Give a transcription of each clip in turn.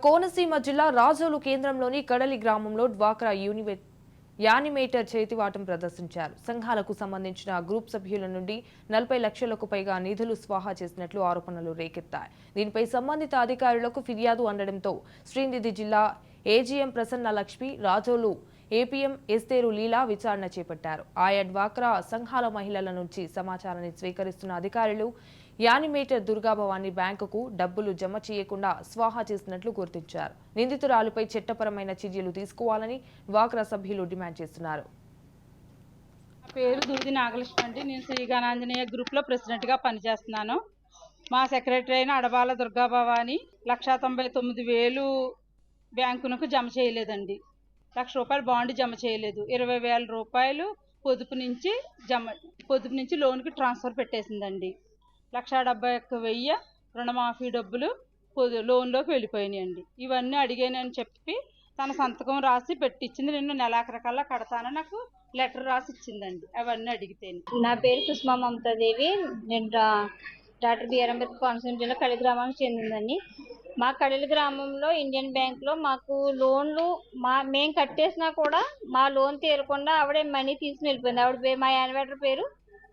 కోనసీమ జిల్లా రాజోలు కేంద్రంలోని కడలి గ్రామంలో డ్వాక్రా యానిమేటర్ చేతివాటం ప్రదర్శించారు. సంఘాలకు సంబంధించిన గ్రూప్ సభ్యుల నుండి 40 లక్షలకు పైగా నిధులు స్వాహా చేసినట్లు ఆరోపణలు రేకెత్తాయి. దీనిపై సంబంధిత అధికారులకు ఫిర్యాదు అందడంతో శ్రీనిధి జిల్లా ఏజీఎం ప్రసన్న లక్ష్మి, రాజోలు ఏపీఎం ఎస్తేరు లీలా విచారణ చేపట్టారు. ఆయా డ్వాక్రా సంఘాల మహిళల నుంచి సమాచారాన్ని స్వీకరిస్తున్న అధికారులు యానిమేటర్ దుర్గాభవాని బ్యాంకుకు డబ్బులు జమ చేయకుండా స్వాహా చేసినట్లు గుర్తించారు. నిందితురాలుపై చట్టపరమైన చర్యలు తీసుకోవాలని డ్వాక్రా సభ్యులు డిమాండ్ చేస్తున్నారు. పేరు దూది నాగలక్ష్మి అండి. నేను శ్రీగణాంజనేయ గ్రూప్లో ప్రెసిడెంట్గా పనిచేస్తున్నాను. మా సెక్రటరీ అయిన అడబాల దుర్గాభవాని 1,99,000 బ్యాంకునకు జమ చేయలేదండి. ₹1,00,000 బాండ్ జమ చేయలేదు. 20,000 రూపాయలు పొదుపు నుంచి లోన్కి ట్రాన్స్ఫర్ పెట్టేసిందండి. 1,71,000 రుణమాఫీ డబ్బులు లోన్లోకి వెళ్ళిపోయినాయండి. ఇవన్నీ అడిగానని చెప్పి తన సంతకం రాసి పెట్టించింది. నేను నెలాఖరికల్లా కడతానని నాకు లెటర్ రాసి ఇచ్చిందండి. అవన్నీ అడిగితే నా పేరు సుష్మా మమతాదేవి. నేను డాక్టర్ బిఆర్ అంబేద్కర్ కోనసీమ జిల్లా కడలి గ్రామానికి చెందిందండి. మా కడలి గ్రామంలో ఇండియన్ బ్యాంక్లో మాకు లోన్లు మేము కట్టేసినా కూడా మా లోన్ తీరకుండా ఆవిడ మనీ తీసుకుని వెళ్ళిపోయింది. ఆవిడ పేరు, మా యానివేటర్ పేరు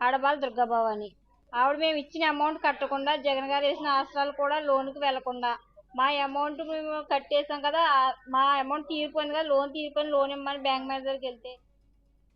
ఆడబాల దుర్గాభవాని. ఆవిడ మేము ఇచ్చిన అమౌంట్ కట్టకుండా, జగన్ గారు వేసిన ఆసరాలు కూడా లోన్కి వెళ్లకుండా, మా అమౌంట్ మేము కట్టేసాం కదా, మా అమౌంట్ తీరిపోయింది కదా, లోన్ తీరిపోయింది, లోన్ ఇమ్మని బ్యాంక్ మేనేజర్కి వెళ్తే